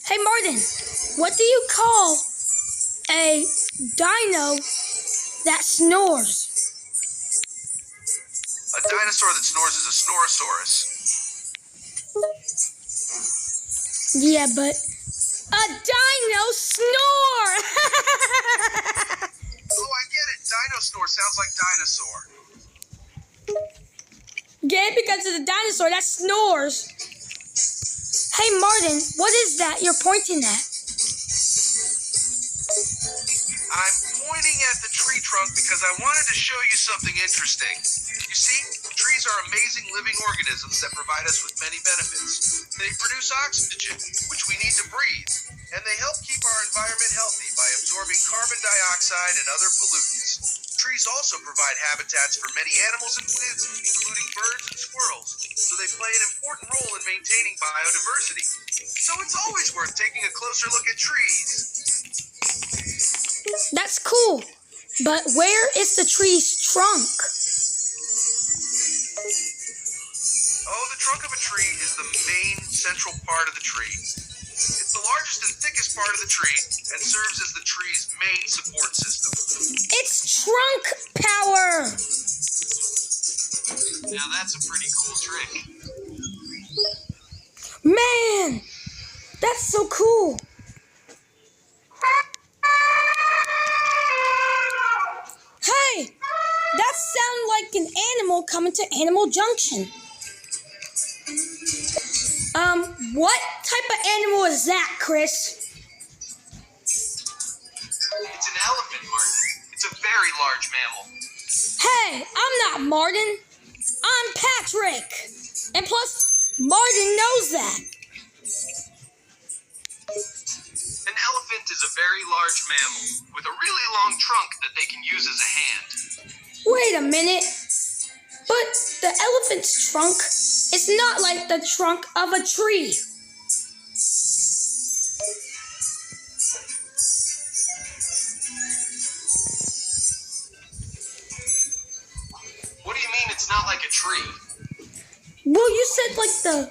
Hey, Martin, what do you call a dino that snores? A dinosaur that snores is a snorosaurus. Yeah, but a dino snore! Oh, I get it. Dino snore sounds like dinosaur. Yeah, because it's a dinosaur that snores. Hey, Martin, what is that you're pointing at? I'm pointing at the tree trunk because I wanted to show you something interesting. You see, trees are amazing living organisms that provide us with many benefits. They produce oxygen, which we need to breathe, and they help keep our environment healthy by absorbing carbon dioxide and other pollutants. Trees also provide habitats for many animals and plants, including birds and squirrels, so they play an important role in maintaining biodiversity. So it's always worth taking a closer look at trees. That's cool, but where is the tree's trunk? Oh, the trunk of a tree is the main central part of the tree. It's the largest and thickest part of the tree and serves as the tree's main support system. It's trunk power! Now that's a pretty cool trick. Man, that's so cool. Hey, that sounds like an animal coming to Animal Junction. What type of animal is that, Chris? It's an elephant, Martin. It's a very large mammal. Hey, I'm not Martin. I'm Patrick. And plus, Martin knows that. An elephant is a very large mammal with a really long trunk that they can use as a hand. Wait a minute. But the elephant's trunk is not like the trunk of a tree. What do you mean it's not like a tree? Well, you said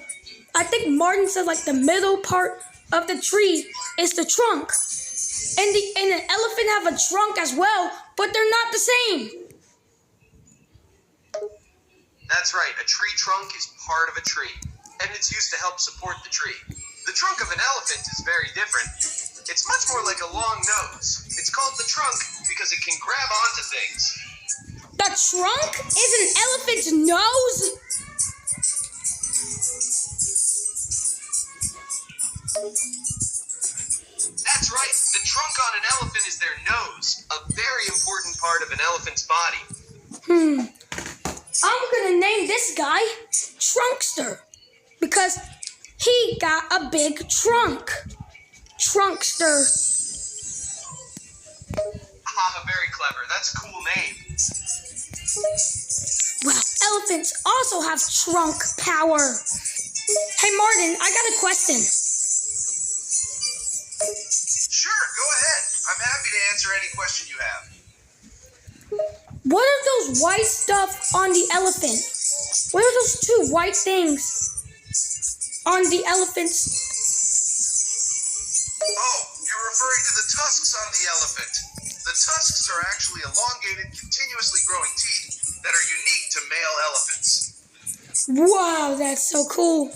I think Martin said the middle part of the tree is the trunk. And an elephant have a trunk as well, but they're not the same. That's right, a tree trunk is part of a tree, and it's used to help support the tree. The trunk of an elephant is very different. It's much more like a long nose. It's called the trunk because it can grab onto things. The trunk is an elephant's nose? That's right, the trunk on an elephant is their nose, a very important part of an elephant's body. I'm gonna name this guy Trunkster because he got a big trunk. Trunkster. Very clever. That's a cool name. Well, elephants also have trunk power. Hey, Martin, I got a question. Sure, go ahead. I'm happy to answer any question you have. What are those white stuff on the elephant? What are those two white things on the elephant's? Oh, you're referring to the tusks on the elephant. The tusks are actually elongated, continuously growing teeth that are unique to male elephants. Wow, that's so cool.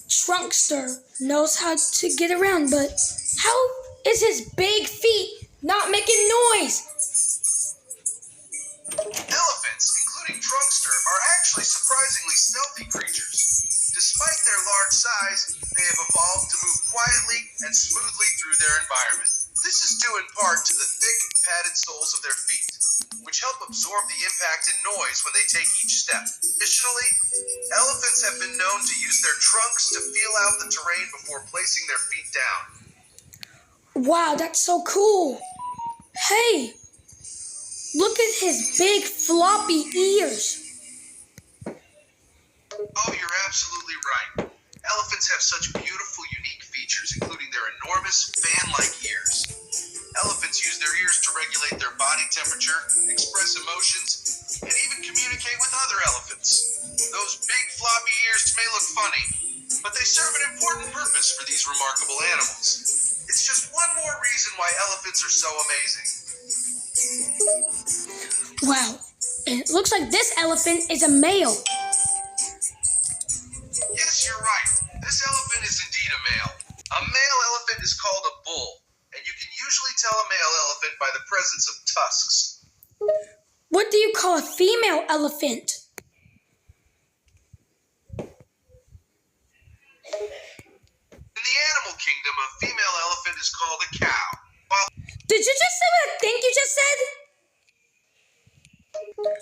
Trunkster knows how to get around, but how is his big feet not making noise? Elephants, including Trunkster, are actually surprisingly stealthy creatures. Despite their large size, they have evolved to move quietly and smoothly through their environment. This is due in part to the thick, padded soles of their feet, which help absorb the impact and noise when they take each step. Additionally, elephants have been known to use their trunks to feel out the terrain before placing their feet down. Wow, that's so cool. Hey, look at his big floppy ears. Oh, you're absolutely right. Elephants have such beautiful, unique features, including their enormous, fan-like ears. Elephants use their ears to regulate their body temperature, express emotions, and even communicate with other elephants. Those big, floppy ears may look funny, but they serve an important purpose for these remarkable animals. It's just one more reason why elephants are so amazing. Wow. And it looks like this elephant is a male. Yes, you're right. This elephant is indeed a male. A male elephant is called a bull, and you can usually tell a male elephant by the presence of tusks. What do you call a female elephant? In the animal kingdom, a female elephant is called a cow. While Did you just say what I think you just said?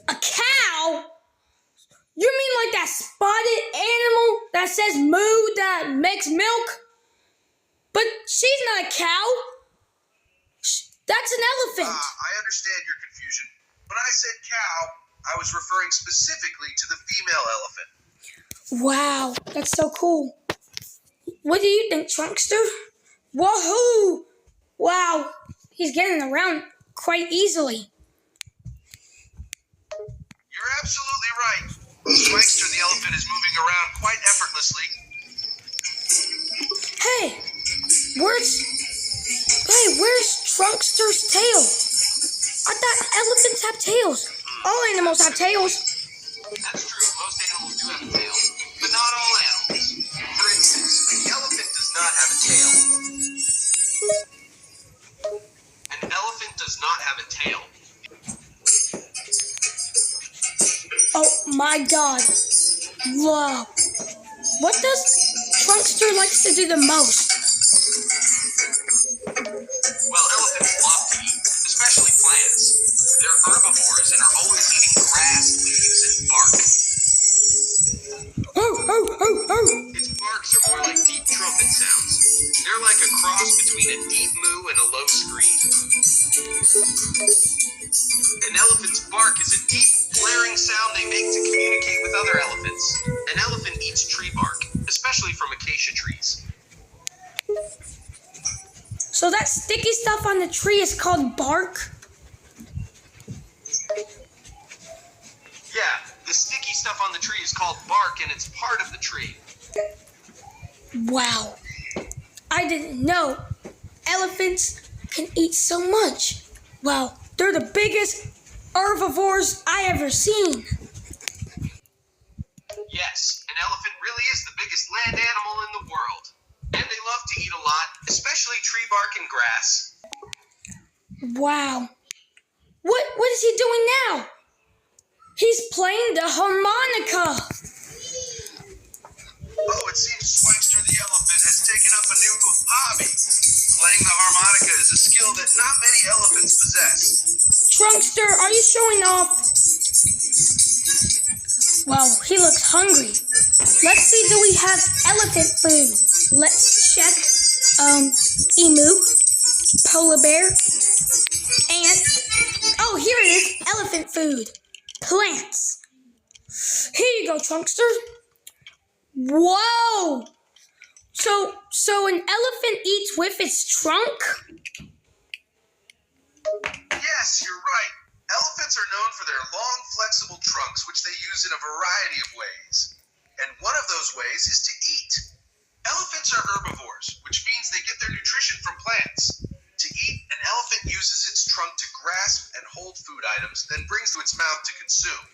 A cow? You mean like that spotted animal that says moo that makes milk? But she's not a cow. That's an elephant. I understand your confusion. When I said cow, I was referring specifically to the female elephant. Wow, that's so cool. What do you think, Trunkster? Woohoo! Wow, he's getting around quite easily. You're absolutely right. Swagster the elephant is moving around quite effortlessly. Hey, where's Trunkster's tail? I thought elephants have tails. All animals have tails. That's true. Most animals do have a tail, but not all animals. For instance, the elephant does not have a tail. An elephant does not have a tail. Oh my God. Whoa. What does Trunkster likes to do the most? Well, elephants love to eat, especially plants. They're herbivores and are always eating grass, leaves, and bark. Oh, oh, oh, oh. Its barks are more like deep trumpet sounds. They're like a cross between a deep moo and a low scream. An elephant's bark is a deep, blaring sound they make to communicate with other elephants. An elephant eats tree bark, especially from acacia trees. So that sticky stuff on the tree is called bark? Yeah, the sticky stuff on the tree is called bark, and it's part of the tree. Wow. I didn't know elephants can eat so much. Wow, they're the biggest herbivores I ever seen. Yes, an elephant really is the biggest land animal in the world. And they love to eat a lot, especially tree bark and grass. Wow. What is he doing now? He's playing the harmonica. Oh, it seems Swagster the elephant has taken up a new hobby. Playing the harmonica is a skill that not many elephants possess. Trunkster, are you showing off? Wow, he looks hungry. Let's see, do we have elephant food? Let's check. Emu, polar bear, ant. Oh, here it is, elephant food. Plants. Here you go, Trunkster. Whoa! So an elephant eats with its trunk? Yes, you're right. Elephants are known for their long, flexible trunks, which they use in a variety of ways. And one of those ways is to eat. Elephants are herbivores, which means they get their nutrition from plants. To eat, an elephant uses its trunk to grasp and hold food items, then brings to its mouth to consume.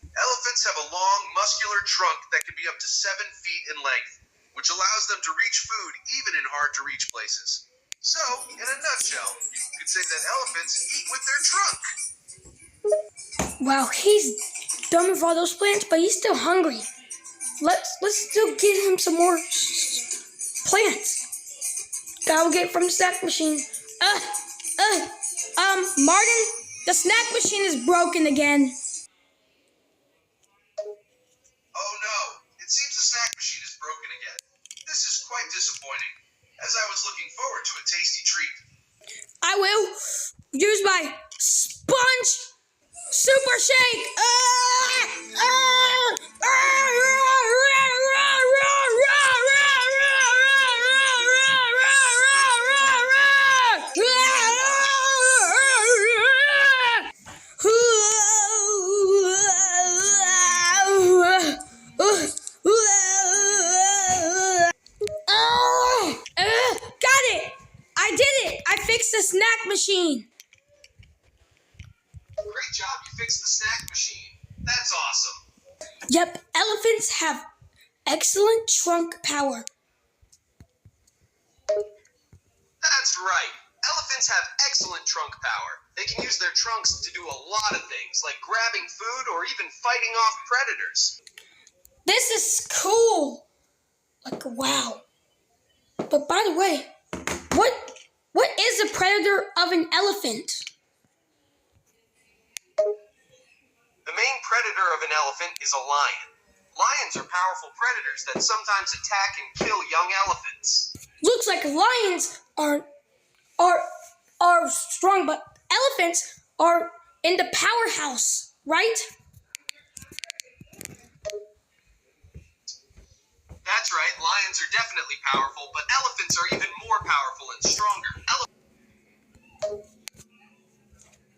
Elephants have a long, muscular trunk that can be up to 7 feet in length, which allows them to reach food even in hard-to-reach places. So, in a nutshell, you could say that elephants eat with their trunk. Wow, he's done with all those plants, but he's still hungry. Let's still get him some more plants. Gotta get from the snack machine. Martin, the snack machine is broken again. Oh no, it seems the snack machine is broken again. This is quite disappointing, as I was looking forward to a tasty treat. I will use my sponge super shake. machine. Great job, you fixed the snack machine. That's awesome. Yep, elephants have excellent trunk power. That's right. Elephants have excellent trunk power. They can use their trunks to do a lot of things, like grabbing food or even fighting off predators. This is cool. Like, wow. But by the way, what is a predator of an elephant? The main predator of an elephant is a lion. Lions are powerful predators that sometimes attack and kill young elephants. Looks like lions are strong, but elephants are in the powerhouse, right? That's right, lions are definitely powerful, but elephants are even more powerful and stronger.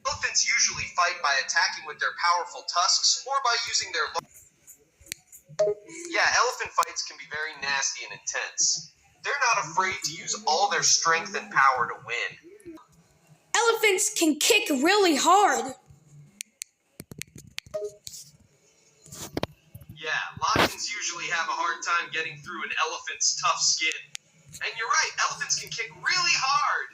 Elephants usually fight by attacking with their powerful tusks or by using their... Yeah, elephant fights can be very nasty and intense. They're not afraid to use all their strength and power to win. Elephants can kick really hard. Yeah, lions usually have a hard time getting through an elephant's tough skin. And you're right, elephants can kick really hard.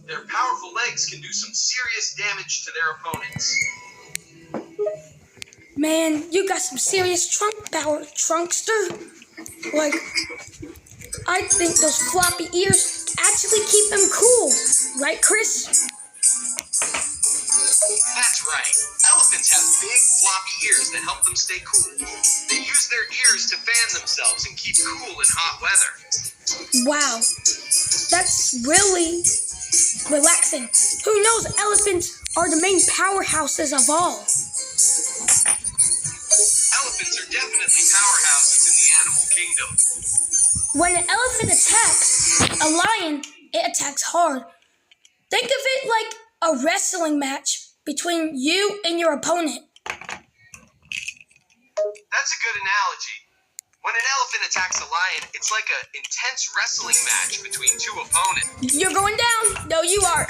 Their powerful legs can do some serious damage to their opponents. Man, you got some serious trunk power, Trunkster. Like, I think those floppy ears actually keep him cool. Right, Chris? That's right. Elephants have big, floppy ears that help them stay cool. They use their ears to fan themselves and keep cool in hot weather. Wow, that's really relaxing. Who knows, elephants are the main powerhouses of all. Elephants are definitely powerhouses in the animal kingdom. When an elephant attacks a lion, it attacks hard. Think of it like a wrestling match between you and your opponent. That's a good analogy. When an elephant attacks a lion, it's like an intense wrestling match between two opponents. You're going down. No, you are.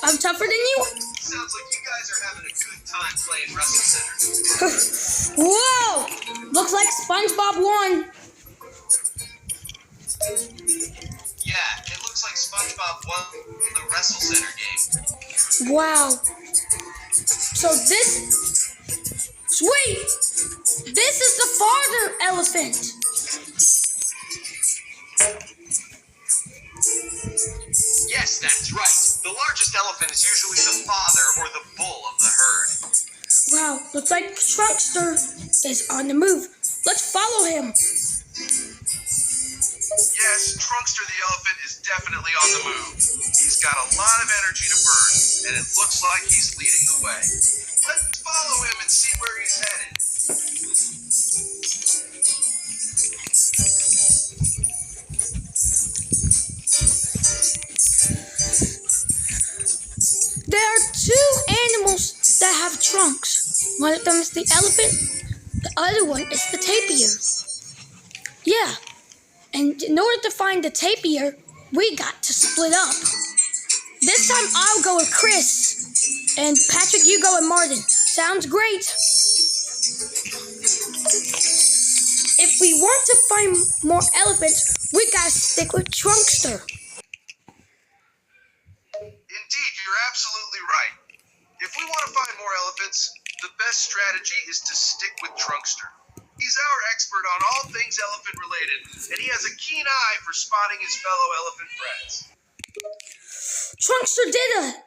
I'm tougher than you. Sounds like you guys are having a good time playing Wrestle Center. Whoa! Looks like SpongeBob won. Yeah, it looks like SpongeBob won the Wrestle Center game. Wow. So this... Sweet! This is the father elephant. Yes, that's right. The largest elephant is usually the father or the bull of the herd. Wow, looks like Trunkster is on the move. Let's follow him. Yes, Trunkster the elephant is definitely on the move. He's got a lot of energy to burn, and it looks like he's leading the way. Let's follow him and see where he's headed. There are two animals that have trunks. One of them is the elephant. The other one is the tapir. Yeah. And in order to find the tapir, we got to split up. This time I'll go with Chris. And Patrick, you go with Martin. Sounds great. If we want to find more elephants, we gotta stick with Trunkster. Indeed, you're absolutely right. If we want to find more elephants, the best strategy is to stick with Trunkster. He's our expert on all things elephant related, and he has a keen eye for spotting his fellow elephant friends. Trunkster did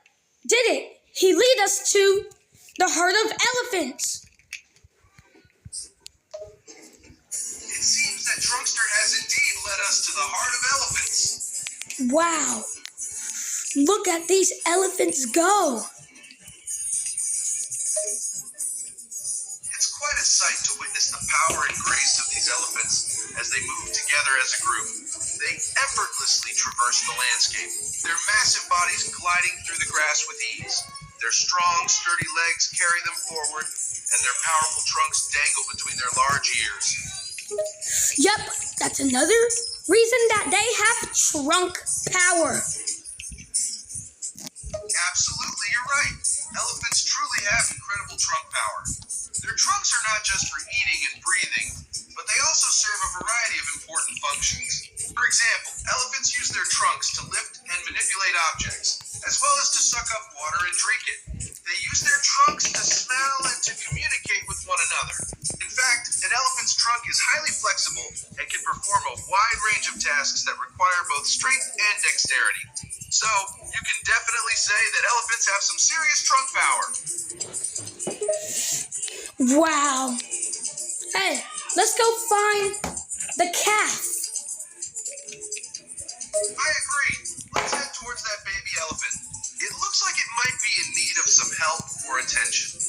it. He lead us to the herd of elephants. It seems that Trunkster has indeed led us to the heart of elephants. Wow. Look at these elephants go. It's quite a sight to witness the power and grace of these elephants as they move together as a group. They effortlessly traverse the landscape, their massive bodies gliding through the grass with ease. Their strong, sturdy legs carry them forward, and their powerful trunks dangle between their large ears. Yep, that's another reason that they have trunk power. Absolutely, you're right. Elephants truly have incredible trunk power. Their trunks are not just for eating and breathing, but they also serve a variety of important functions. For example, elephants use their trunks to lift and manipulate objects, as well as to suck up water and drink it. They use their trunks to smell and to communicate with one another. In fact, an elephant's trunk is highly flexible and can perform a wide range of tasks that require both strength and dexterity. So, you can definitely say that elephants have some serious trunk power. Wow. Hey, let's go find the calf. I agree. Let's head towards that baby elephant. It looks like it might be in need of some help or attention.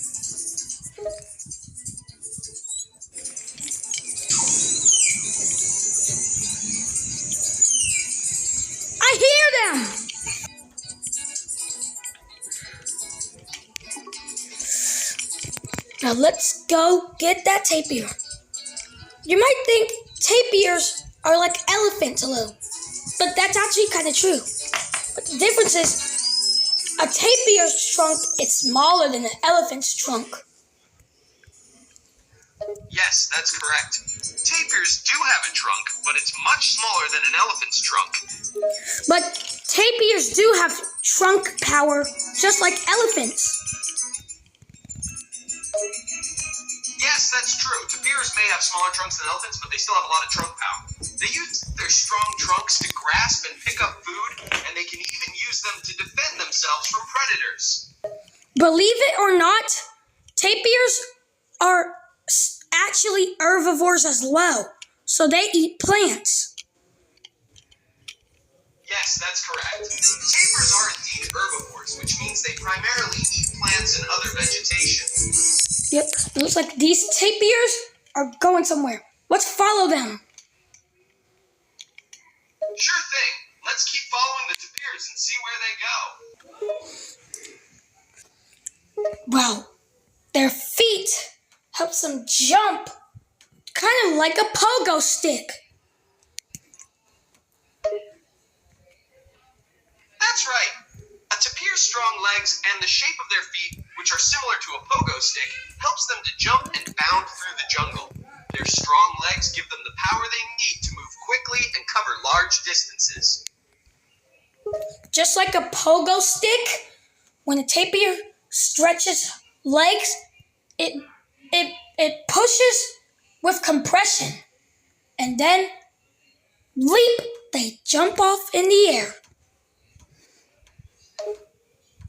I hear them. Now let's go get that tapir. You might think tapirs are like elephants a little, but that's actually kind of true. But the difference is a tapir's trunk is smaller than an elephant's trunk. Yes, that's correct. Tapirs do have a trunk, but it's much smaller than an elephant's trunk. But tapirs do have trunk power just like elephants. Yes, that's true. Tapirs may have smaller trunks than elephants, but they still have a lot of trunk power. They use their strong trunks to grasp and pick up food, and they can even use them to defend themselves from predators. Believe it or not, tapirs are actually herbivores as well, so they eat plants. Yes, that's correct. Tapirs are indeed herbivores, which means they primarily eat plants and other vegetation. Yep, it looks like these tapirs are going somewhere. Let's follow them. Sure thing. Let's keep following the tapirs and see where they go. Wow, their feet help them jump, kind of like a pogo stick. That's right. A tapir's strong legs and the shape of their feet, which are similar to a pogo stick, helps them to jump and bound through the jungle. Their strong legs give them the power they need to move quickly and cover large distances. Just like a pogo stick, when a tapir stretches legs, it pushes with compression, and then leap, they jump off in the air.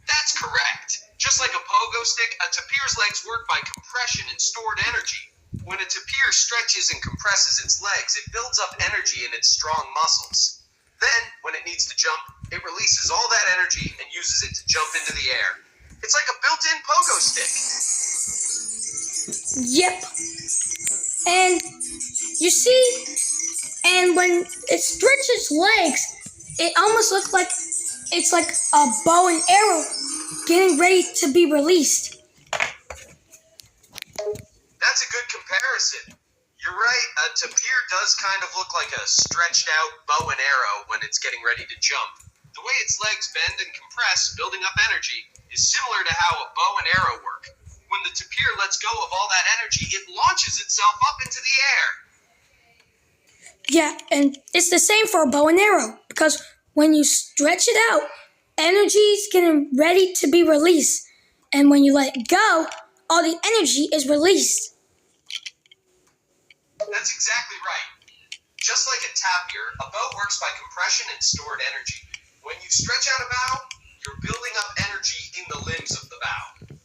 That's correct. Just like a pogo stick, a tapir's legs work by compression and stored energy. When a tapir stretches and compresses its legs, it builds up energy in its strong muscles. Then, when it needs to jump, it releases all that energy and uses it to jump into the air. It's like a built-in pogo stick. Yep. And you see, and when it stretches legs, it almost looks like it's like a bow and arrow getting ready to be released. That's a good comparison. You're right, a tapir does kind of look like a stretched out bow and arrow when it's getting ready to jump. The way its legs bend and compress, building up energy, is similar to how a bow and arrow work. When the tapir lets go of all that energy, it launches itself up into the air. Yeah, and it's the same for a bow and arrow, because when you stretch it out, energy's getting ready to be released. And when you let it go, all the energy is released. That's exactly right. Just like a tapir, a bow works by compression and stored energy. When you stretch out a bow, you're building up energy in the limbs of the bow.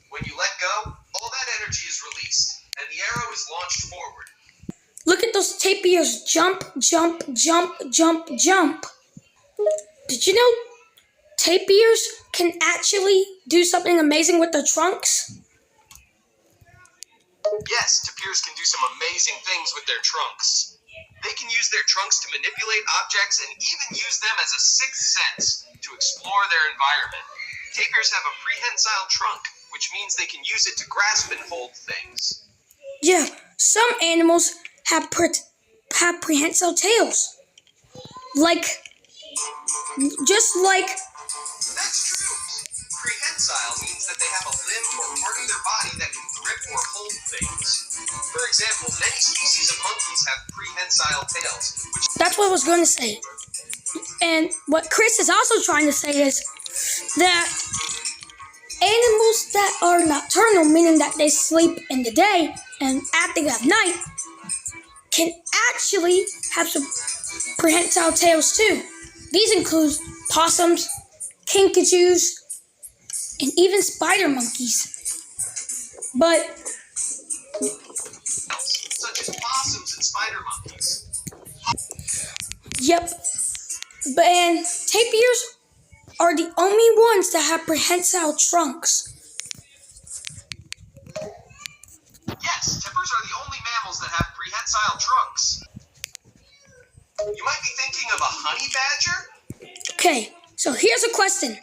When you let go, all that energy is released, and the arrow is launched forward. Look at those tapirs jump, jump, jump, jump, jump. Did you know tapirs can actually do something amazing with their trunks? Yes, tapirs can do some amazing things with their trunks. They can use their trunks to manipulate objects and even use them as a sixth sense to explore their environment. Tapirs have a prehensile trunk, which means they can use it to grasp and hold things. Yeah, some animals have prehensile tails. just like, That's true. Prehensile means that they have a limb or part of their body that can grip or hold things. For example, many species of monkeys have prehensile tails, which that's what I was going to say. And what Chris is also trying to say is that animals that are nocturnal, meaning that they sleep in the day and active at night, can actually have some prehensile tails too. These include possums, kinkajous, and even spider monkeys. But such as possums and spider monkeys. yep, and tapirs are the only ones that have prehensile trunks. Yes, tapirs are the only mammals that have prehensile trunks. You might be thinking of a honey badger? Okay, so here's a question.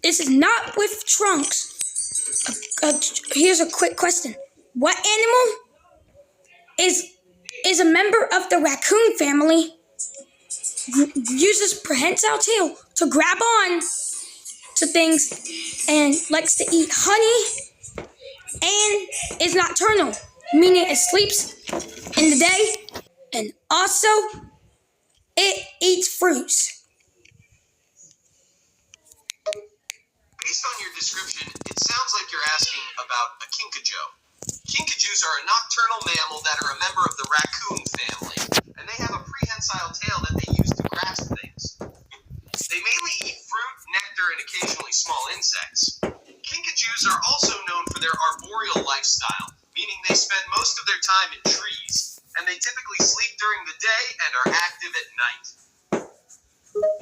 This is not with trunks. Here's a quick question. What animal is a member of the raccoon family, uses prehensile tail to grab on to things, and likes to eat honey, and is nocturnal, meaning it sleeps in the day, and also it eats fruits? Based on your description, it sounds like you're asking about a kinkajou. Kinkajous are a nocturnal mammal that are a member of the raccoon family, and they have a prehensile tail that they use to grasp things. They mainly eat fruit, nectar, and occasionally small insects. Kinkajous are also known for their arboreal lifestyle, meaning they spend most of their time in trees, and they typically sleep during the day and are active at night.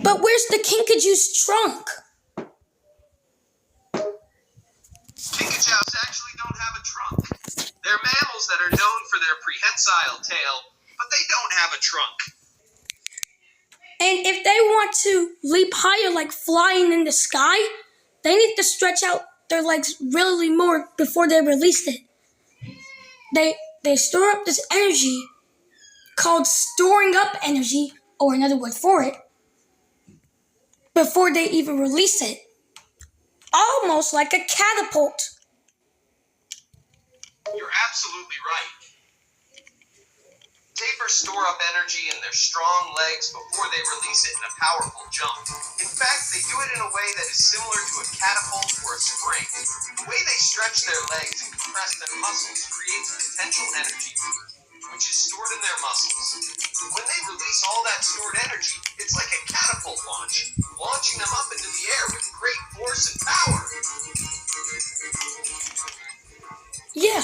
But where's the kinkajou's trunk? Kinkajous actually don't have a trunk. They're mammals that are known for their prehensile tail, but they don't have a trunk. And if they want to leap higher, like flying in the sky, they need to stretch out their legs really more before they release it. They store up this energy called storing up energy, or another word for it, before they even release it. Almost like a catapult. You're absolutely right. Tapirs store up energy in their strong legs before they release it in a powerful jump. In fact, they do it in a way that is similar to a catapult or a spring. The way they stretch their legs and compress their muscles creates potential energy, which is stored in their muscles. When they release all that stored energy, it's like a catapult launch, launching them up into the air with great force and power. Yeah,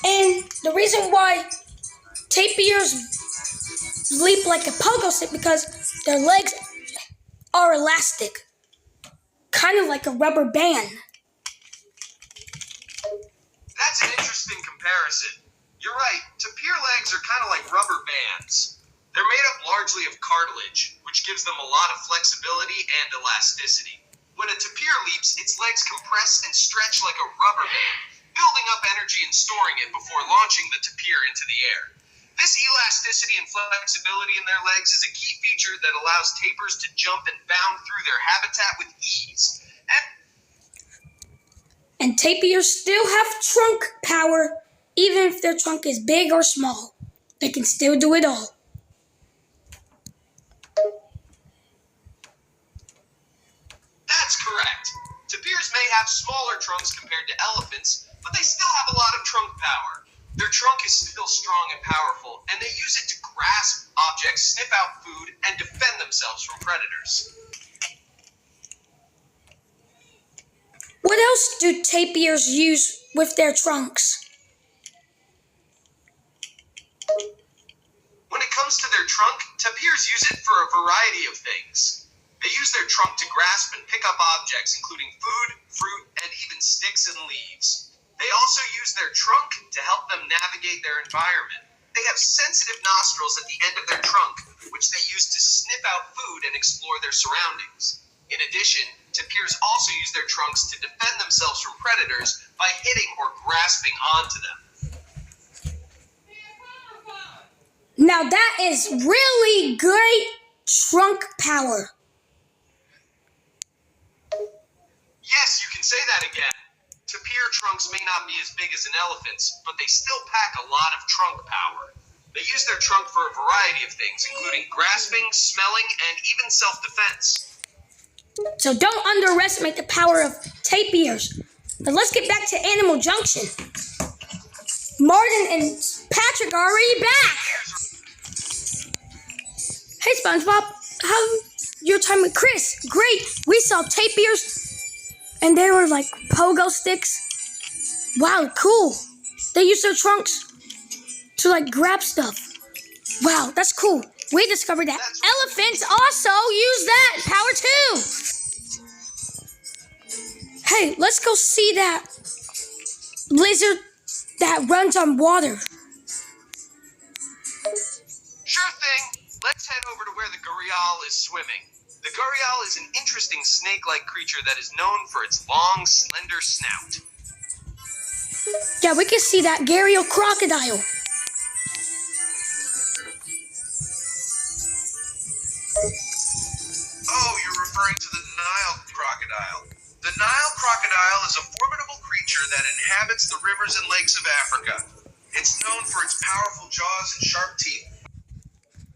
and the reason why tapirs leap like a pogo stick because their legs are elastic, kind of like a rubber band. That's an interesting comparison. You're right, tapir legs are kind of like rubber bands. They're made up largely of cartilage, which gives them a lot of flexibility and elasticity. When a tapir leaps, its legs compress and stretch like a rubber band, building up energy and storing it before launching the tapir into the air. This elasticity and flexibility in their legs is a key feature that allows tapirs to jump and bound through their habitat with ease. And tapirs still have trunk power, even if their trunk is big or small. They can still do it all. That's correct. Tapirs may have smaller trunks compared to elephants, but they still have a lot of trunk power. Their trunk is still strong and powerful, and they use it to grasp objects, sniff out food, and defend themselves from predators. What else do tapirs use with their trunks? When it comes to their trunk, tapirs use it for a variety of things. They use their trunk to grasp and pick up objects, including food, fruit, and even sticks and leaves. They also use their trunk to help them navigate their environment. They have sensitive nostrils at the end of their trunk, which they use to sniff out food and explore their surroundings. In addition, tapirs also use their trunks to defend themselves from predators by hitting or grasping onto them. Now that is really great trunk power. Yes, you can say that again. Tapir trunks may not be as big as an elephant's, but they still pack a lot of trunk power. They use their trunk for a variety of things, including grasping, smelling, and even self-defense. So don't underestimate the power of tapirs. But let's get back to Animal Junction. Martin and Patrick are already back. Hey SpongeBob, how your time with Chris? Great. We saw tapirs and they were like pogo sticks. Wow, cool. They use their trunks to like grab stuff. Wow, that's cool. We discovered that elephants also use that power too. Hey, let's go see that lizard that runs on water. Sure thing. Let's head over to where the gharial is swimming. The gharial is an interesting snake-like creature that is known for its long, slender snout. Yeah, we can see that gharial crocodile. Oh, you're referring to the Nile crocodile. The Nile crocodile is a formidable creature that inhabits the rivers and lakes of Africa. It's known for its powerful jaws and sharp teeth,